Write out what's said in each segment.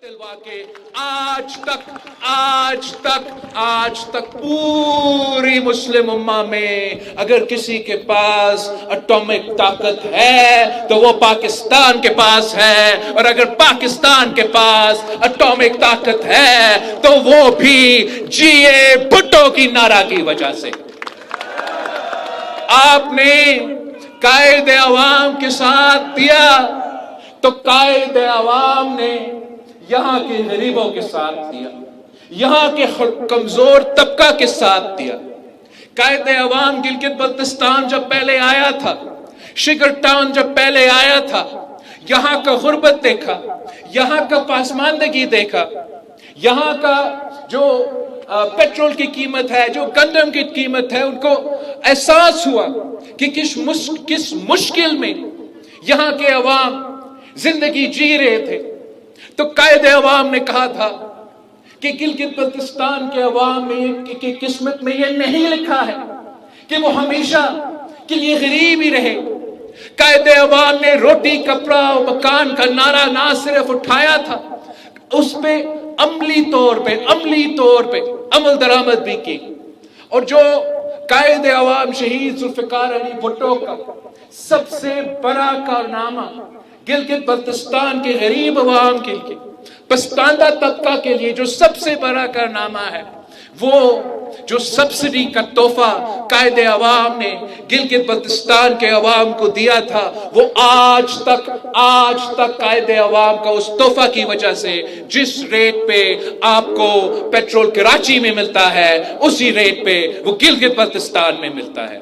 دلوا کے آج تک پوری مسلم امہ میں اگر کسی کے پاس اٹامک طاقت ہے تو وہ پاکستان کے پاس ہے، اور اگر پاکستان کے پاس اٹامک طاقت ہے تو وہ بھی جی اے بھٹو کی نعرہ کی وجہ سے۔ آپ نے قائد عوام کے ساتھ دیا تو قائد عوام نے یہاں کے غریبوں کے ساتھ دیا، یہاں کے کمزور طبقہ کے ساتھ دیا۔ قائد عوام گلگت بلتستان جب پہلے آیا تھا، شگر ٹاؤن جب پہلے آیا تھا، یہاں کا غربت دیکھا، یہاں کا پاسماندگی دیکھا، یہاں کا جو پیٹرول کی قیمت ہے، جو گندم کی قیمت ہے، ان کو احساس ہوا کہ کس مشکل میں یہاں کے عوام زندگی جی رہے تھے۔ تو قائد عوام نے کہا تھا کہ گلگت بلتستان کے عوام میں کی قسمت میں یہ نہیں لکھا ہے کہ وہ ہمیشہ کے لیے غریب ہی رہے۔ قائد عوام نے روٹی کپڑا اور مکان کا نعرہ نہ صرف اٹھایا تھا، اس پہ عملی طور پہ عمل درآمد بھی کی۔ اور جو قائد عوام شہید ذوالفقار علی بھٹو کا سب سے بڑا کارنامہ گلگت بلتستان کے غریب عوام کے لیے، پسماندہ طبقہ کے لیے جو سب سے بڑا کارنامہ ہے، وہ جو سبسڈی کا تحفہ قائد عوام نے گلگت بلتستان کے عوام کو دیا تھا، وہ آج تک قائد عوام کا اس تحفہ کی وجہ سے جس ریٹ پہ آپ کو پیٹرول کراچی میں ملتا ہے، اسی ریٹ پہ وہ گلگت بلتستان میں ملتا ہے۔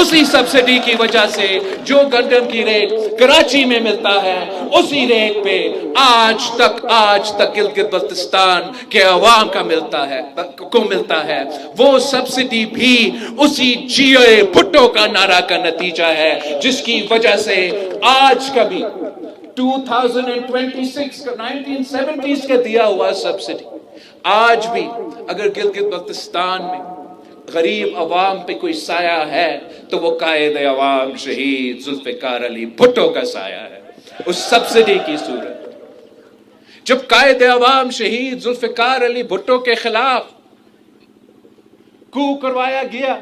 اسی سبسڈی کی وجہ سے جو گندم کی ریٹ کراچی میں ملتا ہے، اسی ریٹ پہ آج تک گلگت بلتستان کے عوام کا ملتا ہے۔ وہ سبسڈی بھی اسی جی اے بھٹو کا نعرہ کا نتیجہ ہے، جس کی وجہ سے آج کا بھی 2026 کا 1970s کا دیا ہوا سبسڈی آج بھی اگر گلگت بلتستان میں غریب عوام پہ کوئی سایہ ہے تو وہ قائد عوام شہید ذوالفقار علی بھٹو کا سایہ ہے، اس سبسڈی کی صورت۔ جب قائد عوام شہید ذوالفقار علی بھٹو کے خلاف کو کروایا گیا،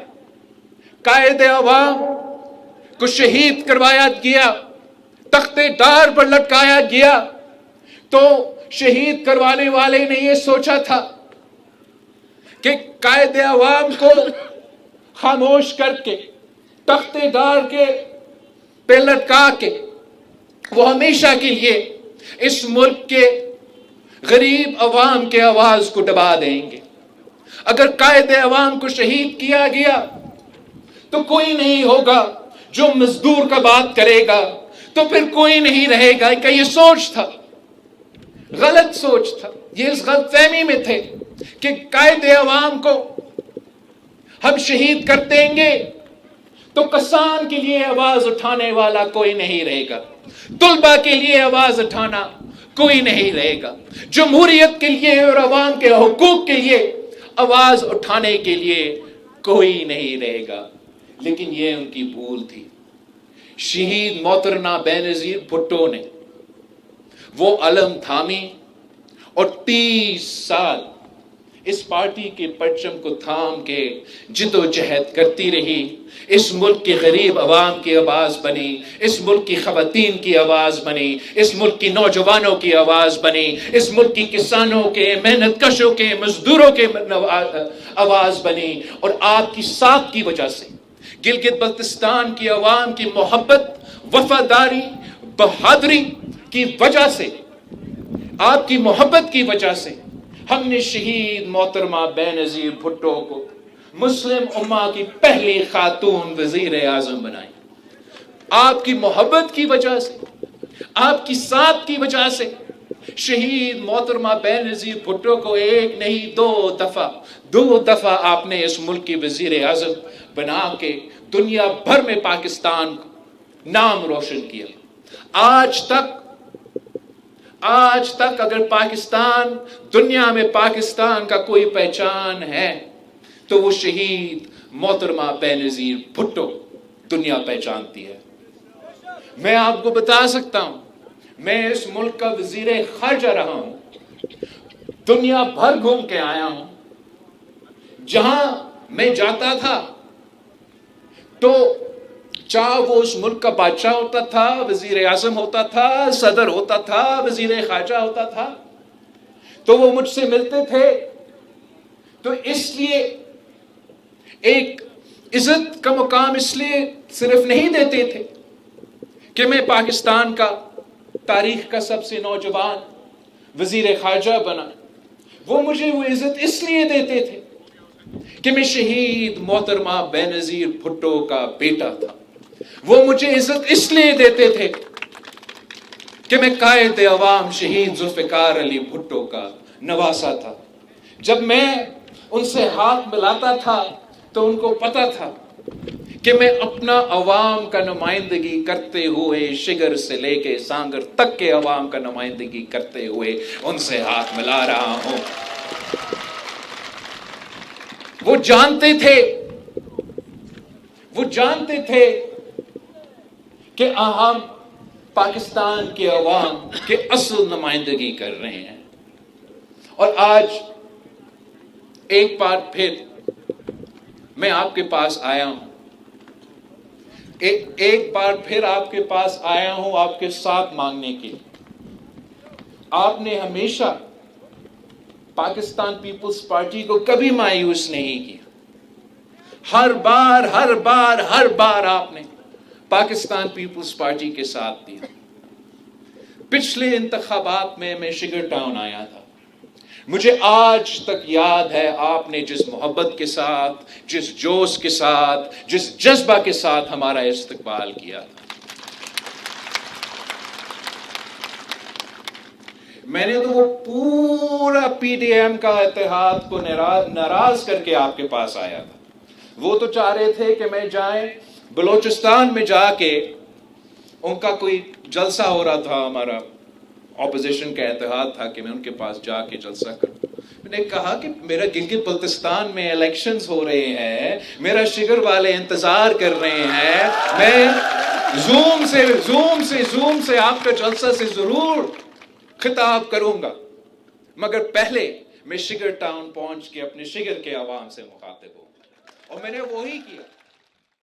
قائد عوام کو شہید کروایا گیا، تختے ڈار پر لٹکایا گیا، تو شہید کروانے والے نے یہ سوچا تھا کہ قائد عوام کو خاموش کر کے تختے ڈار کے پہ لٹکا کے وہ ہمیشہ کے لیے اس ملک کے غریب عوام کے آواز کو دبا دیں گے۔ اگر قائد عوام کو شہید کیا گیا تو کوئی نہیں ہوگا جو مزدور کا بات کرے گا، تو پھر کوئی نہیں رہے گا۔ کہ یہ سوچ تھا، غلط سوچ تھا، یہ اس غلط فہمی میں تھے کہ قائد عوام کو ہم شہید کر دیں گے تو کسان کے لیے آواز اٹھانے والا کوئی نہیں رہے گا، طلبہ کے لیے آواز اٹھانا کوئی نہیں رہے گا، جمہوریت کے لیے اور عوام کے حقوق کے لیے آواز اٹھانے کے لیے کوئی نہیں رہے گا۔ لیکن یہ ان کی بھول تھی۔ شہید محترمہ بینظیر بھٹو نے وہ علم تھامی اور 30 سال اس پارٹی کے پرچم کو تھام کے جدوجہد کرتی رہی، اس ملک کے غریب عوام کی آواز بنی، اس ملک کی خواتین کی آواز بنی، اس ملک کی نوجوانوں کی آواز بنی، اس ملک کی کسانوں کے، محنت کشوں کے، مزدوروں کے آواز بنی۔ اور آپ کی ساتھ کی وجہ سے، گلگت بلتستان کی عوام کی محبت، وفاداری، بہادری کی وجہ سے، آپ کی محبت کی وجہ سے ہم نے شہید محترمہ بینظیر بھٹو کو مسلم امہ کی پہلی خاتون وزیر اعظم بنائی۔ آپ کی محبت کی وجہ سے، آپ کی ساتھ کی وجہ سے شہید محترمہ بینظیر بھٹو کو ایک نہیں دو دفعہ آپ نے اس ملک کی وزیر اعظم بنا کے دنیا بھر میں پاکستان کو نام روشن کیا۔ آج تک اگر پاکستان، دنیا میں پاکستان کا کوئی پہچان ہے تو وہ شہید محترمہ بینظیر بھٹو دنیا پہچانتی ہے۔ میں آپ کو بتا سکتا ہوں، میں اس ملک کا وزیر خارجہ رہا ہوں، دنیا بھر گھوم کے آیا ہوں. جہاں میں جاتا تھا تو چاہے وہ اس ملک کا بادشاہ ہوتا تھا، وزیر اعظم ہوتا تھا، صدر ہوتا تھا، وزیر خارجہ ہوتا تھا، تو وہ مجھ سے ملتے تھے. تو اس لیے ایک عزت کا مقام اس لیے صرف نہیں دیتے تھے کہ میں پاکستان کا تاریخ کا سب سے نوجوان وزیر خارجہ بنا. وہ مجھے وہ عزت اس لیے دیتے تھے کہ میں شہید محترمہ بینظیر بھٹو کا بیٹا تھا. وہ مجھے عزت اس لیے دیتے تھے کہ میں قائد عوام شہید ذوالفقار علی بھٹو کا نواسا تھا. جب میں ان سے ہاتھ ملاتا تھا تو ان کو پتا تھا کہ میں اپنا عوام کا نمائندگی کرتے ہوئے، شگر سے لے کے سانگر تک کے عوام کا نمائندگی کرتے ہوئے ان سے ہاتھ ملا رہا ہوں. وہ جانتے تھے کہ ہم پاکستان کے عوام کے اصل نمائندگی کر رہے ہیں. اور آج ایک بار پھر میں آپ کے پاس آیا ہوں، ایک بار پھر آپ کے پاس آیا ہوں آپ کے ساتھ مانگنے کے. آپ نے ہمیشہ پاکستان پیپلز پارٹی کو کبھی مایوس نہیں کیا. ہر بار آپ نے پاکستان پیپلز پارٹی کے ساتھ دیا. پچھلے انتخابات میں شگر ٹاؤن آیا تھا. مجھے آج تک یاد ہے آپ نے جس محبت کے ساتھ، جس جوش کے ساتھ، جس جذبہ کے ساتھ ہمارا استقبال کیا تھا. میں نے تو وہ پورا پی ڈی ایم کا اتحاد کو ناراض کر کے آپ کے پاس آیا تھا. وہ تو چاہ رہے تھے کہ میں جائیں بلوچستان میں جا کے، ان کا کوئی جلسہ ہو رہا تھا، ہمارا اپوزیشن کا اتحاد تھا، کہ میں ان کے پاس جا کے جلسہ کروں. میں نے کہا کہ میرا گلگت بلتستان میں الیکشنز ہو رہے ہیں، میرا شگر والے انتظار کر رہے ہیں، میں زوم سے آپ کا جلسہ سے ضرور خطاب کروں گا، مگر پہلے میں شگر ٹاؤن پہنچ کے اپنے شگر کے عوام سے مخاطب ہوں. اور میں نے وہی کیا.